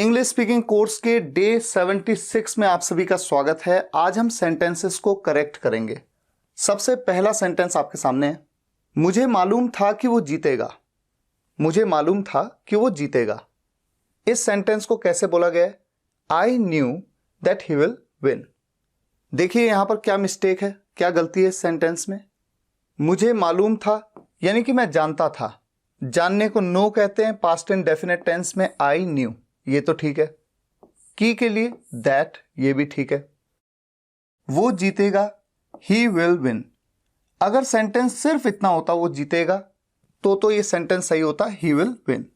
English speaking course के day 76 में आप सभी का स्वागत है। आज हम सेंटेंसेस को करेक्ट करेंगे। सबसे पहला सेंटेंस आपके सामने है। मुझे मालूम था कि वो जीतेगा। मुझे मालूम था कि वो जीतेगा। इस सेंटेंस को कैसे बोला गया है? आई knew that he will win. देखिए यहां पर क्या मिस्टेक है, क्या गलती है इस सेंटेंस में। मुझे मालूम था यानी कि मैं जानता था। जानने को नो कहते हैं पास्ट एंड डेफिनेट टेंस में। आई न्यू, ये तो ठीक है। की के लिए दैट, ये भी ठीक है। वो जीतेगा, ही विल विन। अगर सेंटेंस सिर्फ इतना होता वो जीतेगा तो ये सेंटेंस सही होता, ही विल विन।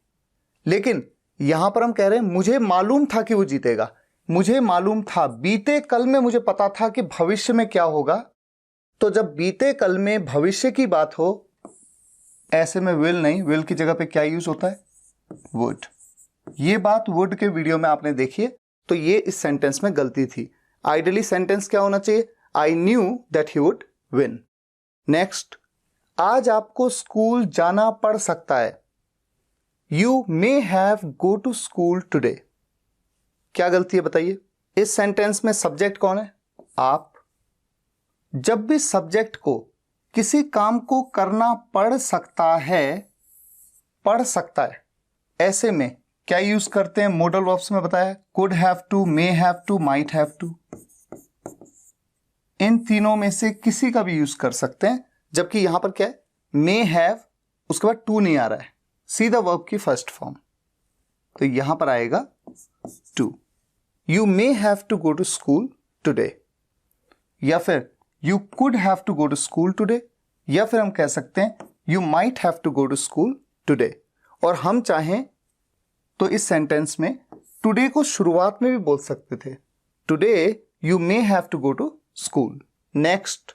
लेकिन यहां पर हम कह रहे हैं मुझे मालूम था कि वो जीतेगा। मुझे मालूम था, बीते कल में मुझे पता था कि भविष्य में क्या होगा। तो जब बीते कल में भविष्य की बात हो, ऐसे में विल नहीं, विल की जगह पे क्या यूज होता है? वुड। ये बात वुड के वीडियो में आपने देखी है, तो ये इस सेंटेंस में गलती थी। आइडियली सेंटेंस क्या होना चाहिए? I knew that he would win. Next, आज आपको स्कूल जाना पड़ सकता है। You may have go to school today. क्या गलती है बताइए? इस सेंटेंस में सब्जेक्ट कौन है? आप। जब भी सब्जेक्ट को किसी काम को करना पड़ सकता है, ऐसे में क्या यूज करते हैं? मॉडल वर्ब्स में बताया, could have to, may have to, might have to. इन तीनों में से किसी का भी यूज कर सकते हैं। जबकि यहां पर क्या है? मे हैव, उसके बाद टू नहीं आ रहा है, सीधा वर्ब की फर्स्ट फॉर्म, तो यहां पर आएगा to. You may have to go to school today, या फिर you could have to go to school today, या फिर हम कह सकते हैं you might have to go to school today. और हम चाहें तो इस सेंटेंस में टुडे को शुरुआत में भी बोल सकते थे, today you may have to go to school. Next,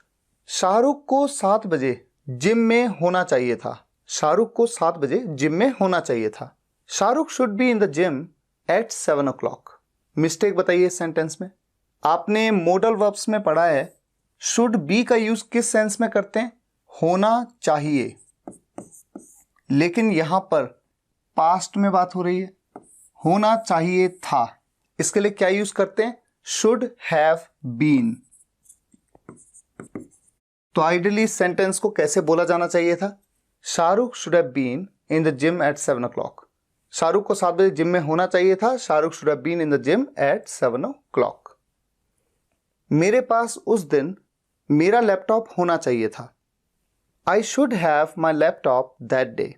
Shahrukh को 7 बजे जिम में होना चाहिए था। शाहरुख को 7 बजे जिम में होना चाहिए था। Shahrukh should be in the gym at 7 o'clock। Mistake बताइए इस सेंटेंस में। आपने मॉडल वर्ब्स में पढ़ा है, शुड बी का यूज किस सेंस में करते हैं? होना चाहिए। लेकिन यहां पर पास्ट में बात हो रही है, होना चाहिए था। इसके लिए क्या यूज करते हैं? Should have been. तो आइडियली इस सेंटेंस को कैसे बोला जाना चाहिए था? Shahrukh should have been in the gym at 7 o'clock। Shahrukh को 7 बजे जिम में होना चाहिए था। Shahrukh should have been in the gym at 7 o'clock। मेरे पास उस दिन मेरा लैपटॉप होना चाहिए था। आई should have my laptop that day.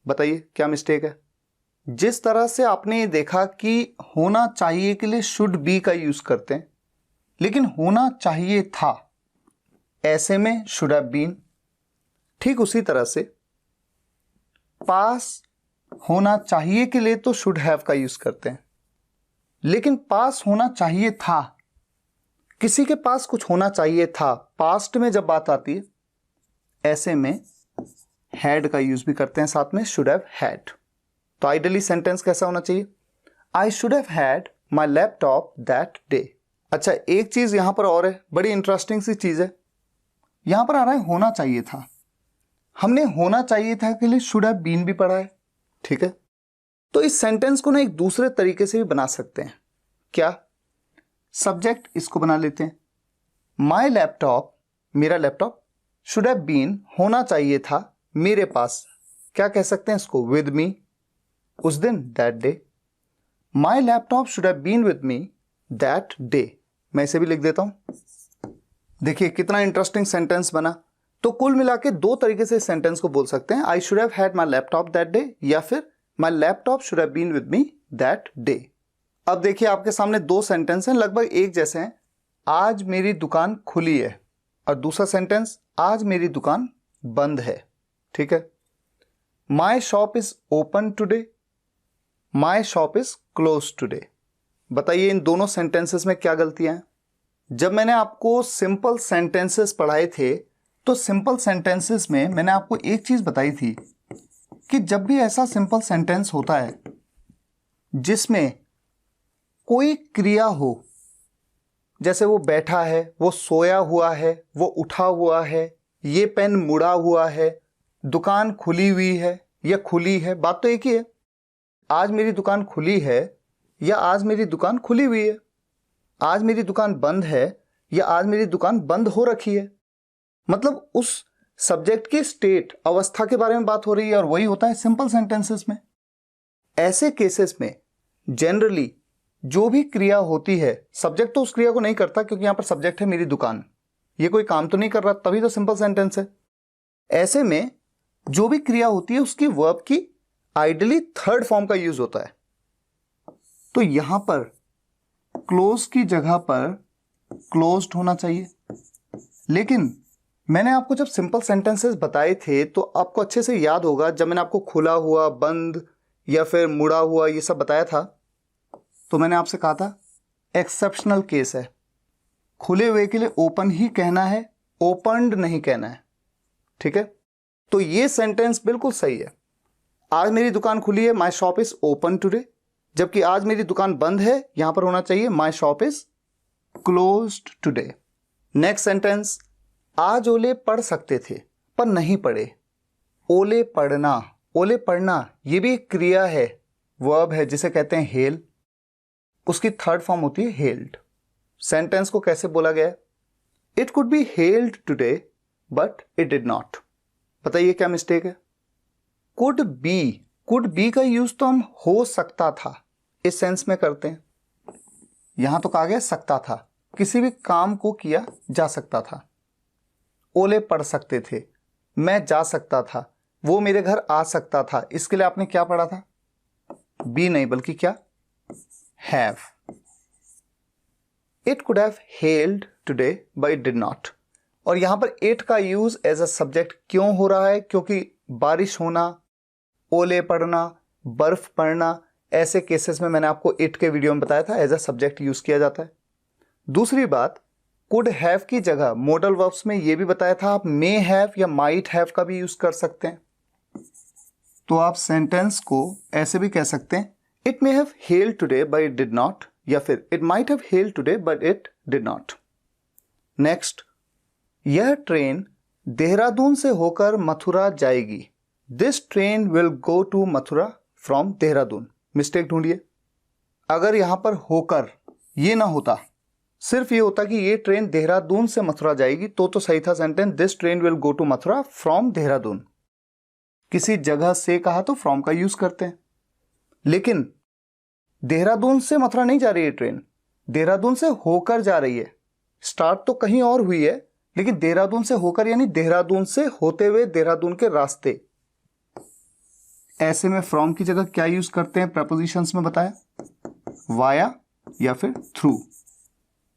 बताइए क्या मिस्टेक है? जिस तरह से आपने देखा कि होना चाहिए के लिए शुड बी का यूज करते हैं, लेकिन होना चाहिए था, ऐसे में शुड हैव बीन। ठीक उसी तरह से पास होना चाहिए के लिए तो शुड हैव का यूज करते हैं, लेकिन पास होना चाहिए था, किसी के पास कुछ होना चाहिए था, पास्ट में जब बात आती है, ऐसे में हैड का यूज भी करते हैं साथ में, शुड हैव हैड। तो आइडियली सेंटेंस कैसा होना चाहिए? आई should have had my laptop that day. अच्छा, एक चीज यहां पर और है, बड़ी इंटरेस्टिंग सी चीज है। यहां पर आ रहा है होना चाहिए था। हमने होना चाहिए था के लिए शुड हैव बीन भी पढ़ा है, ठीक है। तो इस सेंटेंस को ना एक दूसरे तरीके से भी बना सकते हैं। क्या? सब्जेक्ट इसको बना लेते हैं, माई लैपटॉप, मेरा लैपटॉप, शुड हैव बीन, होना चाहिए था मेरे पास। क्या कह सकते हैं इसको? विद मी, उस दिन, that day. My laptop should have been with me that day. मैं इसे भी लिख देता हूं। देखिए कितना इंटरेस्टिंग सेंटेंस बना। तो कुल मिला के दो तरीके से इस सेंटेंस को बोल सकते हैं, I should have had my laptop that day, या फिर my laptop should have been with me that day. अब देखिए आपके सामने दो सेंटेंस हैं, लगभग एक जैसे हैं। आज मेरी दुकान खुली है, और दूसरा सेंटेंस आज मेरी दुकान बंद है, ठीक है। My shop is open today, my shop is close today. बताइए इन दोनों सेंटेंसेस में क्या गलतियां हैं? जब मैंने आपको सिंपल सेंटेंसेस पढ़ाए थे, तो सिंपल सेंटेंसेस में मैंने आपको एक चीज बताई थी कि जब भी ऐसा सिंपल सेंटेंस होता है जिसमें कोई क्रिया हो, जैसे वो बैठा है, वो सोया हुआ है, वो उठा हुआ है, ये पेन मुड़ा हुआ है, दुकान खुली हुई है या खुली है, बात तो एक ही है। आज मेरी दुकान खुली है या आज मेरी दुकान खुली हुई है। आज मेरी दुकान बंद है या आज मेरी दुकान बंद हो रखी है। मतलब उस सब्जेक्ट की स्टेट, अवस्था के बारे में बात हो रही है, और वही होता है सिंपल सेंटेंसेस में। ऐसे केसेस में जनरली जो भी क्रिया होती है, सब्जेक्ट तो उस क्रिया को नहीं करता, क्योंकि यहां पर सब्जेक्ट है मेरी दुकान, ये कोई काम तो नहीं कर रहा, तभी तो सिंपल सेंटेंस है। ऐसे में जो भी क्रिया होती है उसकी वर्ब की आइडियली थर्ड फॉर्म का यूज होता है। तो यहां पर क्लोज की जगह पर क्लोज्ड होना चाहिए। लेकिन मैंने आपको जब सिंपल सेंटेंसेस बताए थे तो आपको अच्छे से याद होगा, जब मैंने आपको खुला हुआ, बंद या फिर मुड़ा हुआ ये सब बताया था, तो मैंने आपसे कहा था एक्सेप्शनल केस है, खुले हुए के लिए ओपन ही कहना है, ओपनड नहीं कहना है। ठीक है, तो ये सेंटेंस बिल्कुल सही है। आज मेरी दुकान खुली है, my shop is open today, जबकि आज मेरी दुकान बंद है, यहां पर होना चाहिए my shop is closed today. Next sentence, आज ओले पढ़ सकते थे पर नहीं पढ़े। ओले पढ़ना, ओले पढ़ना ये भी एक क्रिया है, वर्ब है जिसे कहते हैं हेल। उसकी थर्ड फॉर्म होती है हेल्ड। सेंटेंस को कैसे बोला गया है? It could be held today but it did not. बताइए क्या मिस्टेक है? कुड बी का यूज तो हम हो सकता था इस सेंस में करते हैं। यहां तो कहा गया सकता था, किसी भी काम को किया जा सकता था। ओले पढ़ सकते थे, मैं जा सकता था, वो मेरे घर आ सकता था, इसके लिए आपने क्या पढ़ा था? बी नहीं बल्कि क्या? Have. It could have held today but it did not. और यहां पर इट का यूज एज अ सब्जेक्ट क्यों हो रहा है? क्योंकि बारिश होना, ओले पड़ना, बर्फ पड़ना, ऐसे केसेस में मैंने आपको इट के वीडियो में बताया था एज अ सब्जेक्ट यूज किया जाता है। दूसरी बात, कुड हैव की जगह मॉडल वर्ब्स में यह भी बताया था आप मे हैव या माइट हैव का भी यूज कर सकते हैं। तो आप सेंटेंस को ऐसे भी कह सकते हैं, it may have held today but it did not, या फिर it might have held today but it did not. Next, यह ट्रेन देहरादून से होकर मथुरा जाएगी। This train will go to Mathura from Dehradun. Mistake ढूंढिए। अगर यहां पर होकर ये ना होता, सिर्फ ये होता कि ये ट्रेन देहरादून से मथुरा जाएगी, तो सही था sentence, this train will go to Mathura from Dehradun. किसी जगह से कहा तो फ्रॉम का यूज करते हैं, लेकिन देहरादून से मथुरा नहीं जा रही है ट्रेन, देहरादून से होकर जा रही है। स्टार्ट तो कहीं और हुई है, लेकिन देहरादून से होकर यानी देहरादून से होते हुए देहरादून के रास्ते। ऐसे में फ्रॉम की जगह क्या यूज करते हैं? प्रपोजिशंस में बताया, वाया या फिर थ्रू।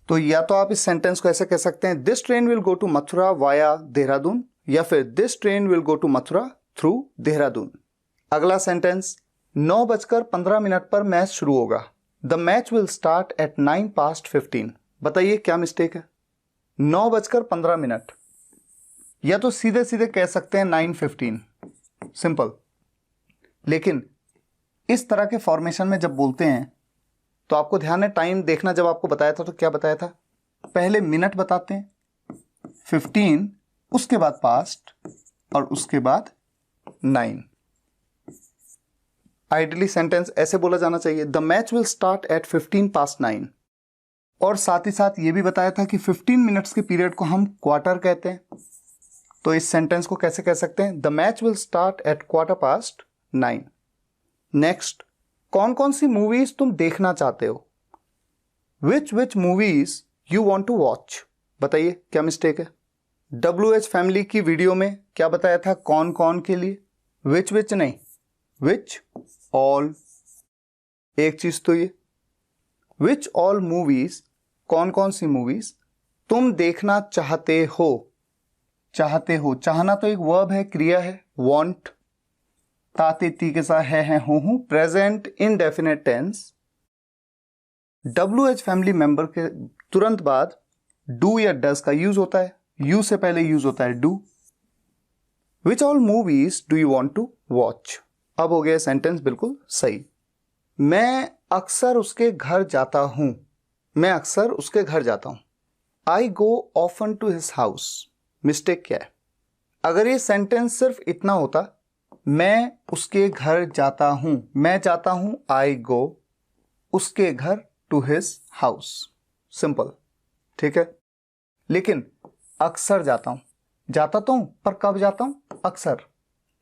तो या तो आप इस सेंटेंस को ऐसे कह सकते हैं, this train will go to Mathura via Dehradun, या फिर this train will go to Mathura through Dehradun. अगला सेंटेंस, 9:15 पर मैच शुरू होगा। The match will start at 9:15। बताइए क्या मिस्टेक है? 9:15, या तो सीधे सीधे कह सकते हैं 9:15, सिंपल। लेकिन इस तरह के फॉर्मेशन में जब बोलते हैं तो आपको ध्यान है, टाइम देखना, जब आपको बताया था तो क्या बताया था? पहले मिनट बताते हैं, 15, उसके बाद पास्ट, और उसके बाद 9। आइडियली सेंटेंस ऐसे बोला जाना चाहिए, the match will start at 9:15। और साथ ही साथ ये भी बताया था कि 15 मिनट्स के पीरियड को हम क्वार्टर कहते हैं। तो इस सेंटेंस को कैसे कह सकते हैं? The match will start at 9:15। Next, कौन कौन सी मूवीज तुम देखना चाहते हो? Which movies you want to watch. बताइए क्या मिस्टेक है? WH फैमिली की वीडियो में क्या बताया था? कौन कौन के लिए, विच नहीं, विच ऑल। एक चीज तो ये, विच ऑल मूवीज, कौन कौन सी मूवीज तुम देखना चाहते हो। चाहते हो, चाहना तो एक वर्ब है, क्रिया है, वॉन्ट। ताते ती के साथ है हूं, present indefinite tense. WH family member के तुरंत बाद डू या डज का यूज होता है, यू से पहले यूज होता है do. Which all movies do you want to watch. अब हो गया सेंटेंस बिल्कुल सही। मैं अक्सर उसके घर जाता हूं। मैं अक्सर उसके घर जाता हूं। I go often to his house. Mistake क्या है? अगर ये सेंटेंस सिर्फ इतना होता, मैं उसके घर जाता हूं, मैं जाता हूं, आई गो, उसके घर, टू हिज हाउस। सिंपल, ठीक है। लेकिन अक्सर जाता हूं, जाता तो हूं पर कब जाता हूं? अक्सर।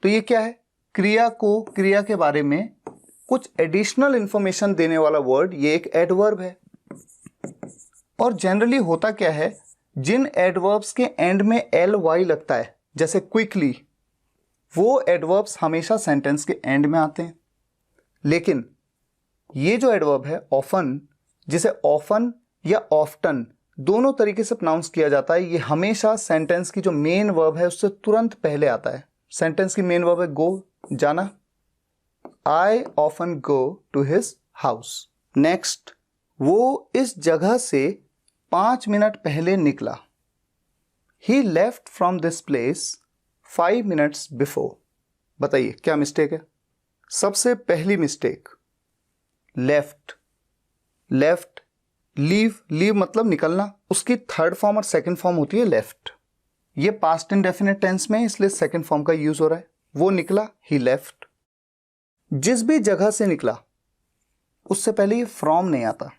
तो ये क्या है? क्रिया के बारे में कुछ एडिशनल इंफॉर्मेशन देने वाला वर्ड, ये एक एडवर्ब है। और जनरली होता क्या है, जिन एडवर्ब्स के एंड में एल वाई लगता है, जैसे क्विकली, वो एडवर्ब्स हमेशा सेंटेंस के एंड में आते हैं। लेकिन ये जो एडवर्ब है ऑफन, जिसे ऑफन या ऑफ्टन दोनों तरीके से प्रोनाउंस किया जाता है, ये हमेशा सेंटेंस की जो मेन वर्ब है उससे तुरंत पहले आता है। सेंटेंस की मेन वर्ब है गो, जाना। I often go to his house. Next, वो इस जगह से 5 मिनट पहले निकला। He left from this place 5 minutes before. बताइए क्या मिस्टेक है? सबसे पहली मिस्टेक, लेफ्ट। लेफ्ट, लीव मतलब निकलना, उसकी थर्ड फॉर्म और सेकंड फॉर्म होती है लेफ्ट। ये पास्ट इंडेफिनिट टेंस में, इसलिए सेकंड फॉर्म का यूज हो रहा है। वो निकला, ही लेफ्ट। जिस भी जगह से निकला उससे पहले ये फ्रॉम नहीं आता।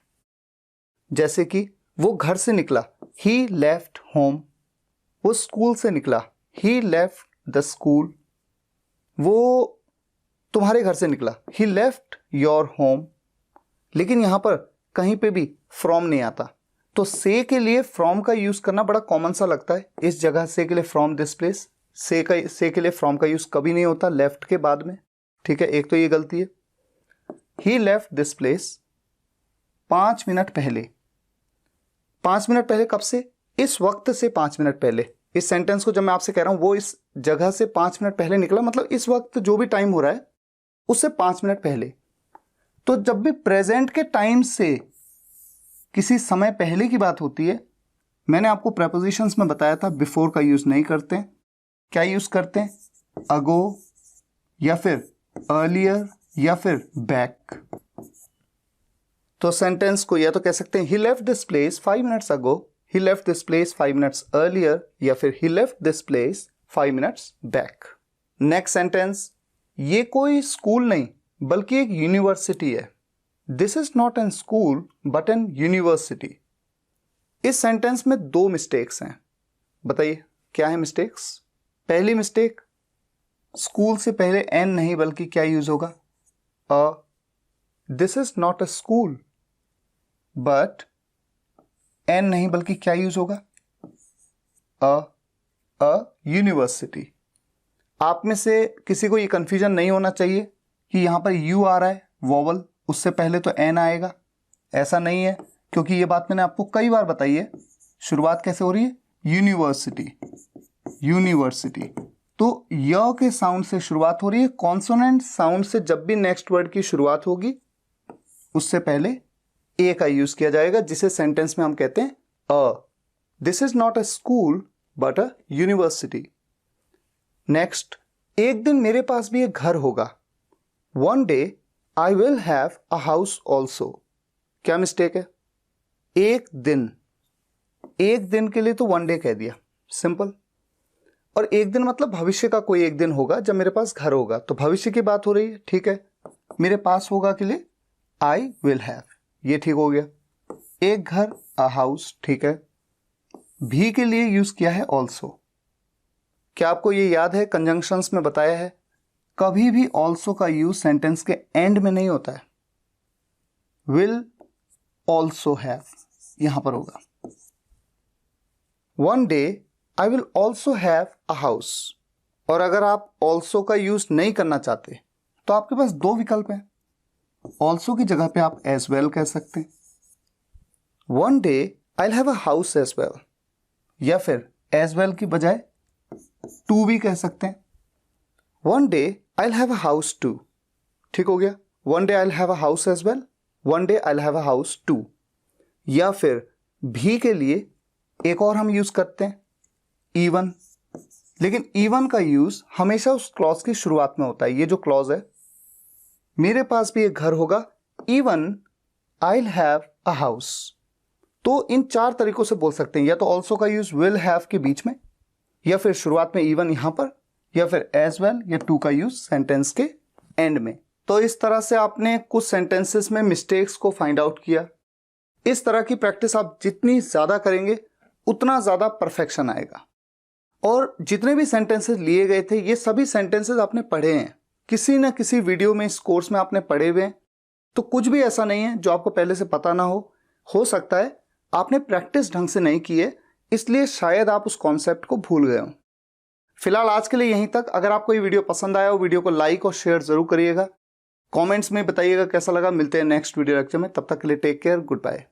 जैसे कि वो घर से निकला, ही लेफ्ट होम। वो स्कूल से निकला, ही लेफ्ट द स्कूल। वो तुम्हारे घर से निकला, ही लेफ्ट योर होम। लेकिन यहां पर कहीं पे भी फ्रॉम नहीं आता। तो से के लिए फ्रॉम का यूज करना बड़ा कॉमन सा लगता है। इस जगह से के लिए फ्रॉम दिस प्लेस, से के लिए फ्रॉम का यूज कभी नहीं होता लेफ्ट के बाद में, ठीक है। एक तो ये गलती है। ही लेफ्ट दिस प्लेस 5 मिनट पहले। 5 मिनट पहले कब से? इस वक्त से 5 मिनट पहले। इस सेंटेंस को जब मैं आपसे कह रहा हूं वो इस जगह से 5 मिनट पहले निकला, मतलब इस वक्त जो भी टाइम हो रहा है उससे 5 मिनट पहले। तो जब भी प्रेजेंट के टाइम से किसी समय पहले की बात होती है, मैंने आपको प्रेपोजिशंस में बताया था बिफोर का यूज नहीं करते। क्या यूज करते हैं? अगो, या फिर अर्लियर, या फिर बैक। तो सेंटेंस को या तो कह सकते हैं he left this place 5 minutes ago, he left this place 5 minutes earlier, या फिर he left this place 5 minutes back. Next sentence, ये कोई स्कूल नहीं बल्कि एक यूनिवर्सिटी है। This is not an school but an university. इस सेंटेंस में 2 मिस्टेक्स हैं। बताइए क्या है मिस्टेक्स? पहली मिस्टेक, स्कूल से पहले एन नहीं बल्कि क्या यूज होगा? A. This is not a school, but an नहीं बल्कि क्या यूज होगा? A university. आप में से किसी को ये कंफ्यूजन नहीं होना चाहिए कि यहां पर यू आ रहा है वॉवल, उससे पहले तो एन आएगा। ऐसा नहीं है, क्योंकि ये बात मैंने आपको कई बार बताई है। शुरुआत कैसे हो रही है? University, university. तो य के साउंड से शुरुआत हो रही है। कॉन्सोनेंट साउंड से जब भी नेक्स्ट वर्ड की शुरुआत होगी उससे पहले ए का यूज किया जाएगा, जिसे सेंटेंस में हम कहते हैं a. This is not a school but a university. Next, एक दिन मेरे पास भी एक घर होगा। One day I will have a house also. क्या मिस्टेक है? एक दिन, एक दिन के लिए तो वन डे कह दिया, सिंपल। और एक दिन मतलब भविष्य का कोई एक दिन होगा जब मेरे पास घर होगा, तो भविष्य की बात हो रही है, ठीक है। मेरे पास होगा के लिए आई विल हैव, ये ठीक हो गया। एक घर, अ हाउस, ठीक है। भी के लिए यूज किया है ऑल्सो। क्या आपको ये याद है कंजंक्शंस में बताया है, कभी भी ऑल्सो का यूज सेंटेंस के एंड में नहीं होता है। विल ऑल्सो हैव यहां पर होगा। One day I will also have a house. और अगर आप ऑल्सो का यूज नहीं करना चाहते तो आपके पास 2 विकल्प हैं। ऑल्सो की जगह पे आप एज वेल कह सकते हैं। One day I will have a house as well, या फिर एज वेल की बजाय टू भी कह सकते हैं। One day I will have a house too, ठीक हो गया। One day I will have a house as well, one day I will have a house too. या फिर भी के लिए एक और हम यूज करते हैं, इवन। लेकिन इवन का यूज हमेशा उस क्लॉज की शुरुआत में होता है। ये जो क्लॉज है, मेरे पास भी एक घर होगा, even I will have a house. तो इन 4 तरीकों से बोल सकते हैं, या तो ऑल्सो का यूज विल हैव के बीच में, या फिर शुरुआत में इवन यहां पर, या फिर एज वेल या टू का यूज सेंटेंस के एंड में। तो इस तरह से आपने कुछ सेंटेंसेस में मिस्टेक्स को फाइंड आउट किया। इस तरह की प्रैक्टिस आप जितनी ज़्यादा करेंगे उतना ज़्यादा परफेक्शन आएगा। और जितने भी सेंटेंसेस लिए गए थे ये सभी सेंटेंसेस आपने पढ़े हैं, किसी न किसी वीडियो में इस कोर्स में आपने पढ़े हुए हैं। तो कुछ भी ऐसा नहीं है जो आपको पहले से पता ना हो सकता है आपने प्रैक्टिस ढंग से नहीं की है, इसलिए शायद आप उस कॉन्सेप्ट को भूल गए हो। फिलहाल आज के लिए यहीं तक। अगर आपको ये वीडियो पसंद आया हो वीडियो को लाइक और शेयर जरूर करिएगा। कमेंट्स में बताइएगा कैसा लगा। मिलते हैं नेक्स्ट वीडियो लेक्चर में, तब तक के लिए टेक केयर, गुड बाय।